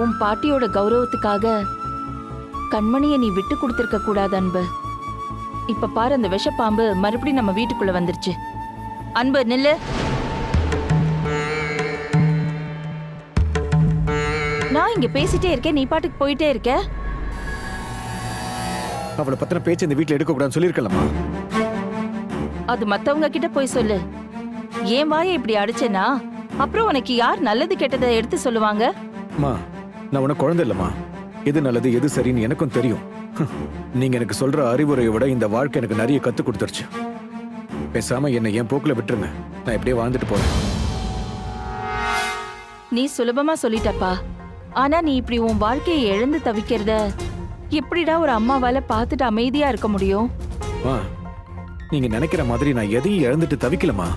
உன் பாட்டியோட கௌரவத்துக்காக கண்மணியை நீ விட்டு கொடுத்திருக்க கூடாது அன்பு. இப்ப பாரு, அந்த விஷப்பாம்பு மறுபடியும் நம்ம வீட்டுக்குள்ள வந்துருச்சு. அன்பு நில்லு. நான் இங்க பேசிட்டே இருக்கேன், நீ பாட்டுக்கு போயிட்டே இருக்க. அவளை பத்தின பேச்சு இந்த வீட்டுல எடுக்க கூடாதுன்னு சொல்லிருக்கலாமா? அது மத்தவங்க கிட்ட போய் சொல்லு. ஏன் வாயை இப்படி அடிச்சேனா அப்புறம் உனக்கு யார் நல்லது கெட்டதை எடுத்து சொல்லுவாங்க? அம்மா, நான் உனக்கு குழந்தை இல்லம்மா. எது நல்லது எது சரின்னு எனக்கும் தெரியும். நீங்க எனக்கு சொல்ற அறிவுரையை விட இந்த வாழ்க்கை எனக்கு நிறைய கத்து கொடுத்துருச்சு. பேசாம என்னை என் போக்குல விட்டுருங்க, நான் எப்படியே வாழ்ந்துட்டு போறேன். நீ சுலபமா சொல்லிட்டப்பா. ஆனா நீ இப்படி உன் வாழ்க்கையை இழந்து தவிக்கிறத எப்படிடா ஒரு அம்மாவால பார்த்துட்டு அமைதியா இருக்க முடியும்? நீங்க நினைக்கிற மாதிரி நான் எதையும் இழந்துட்டு தவிக்கலமா.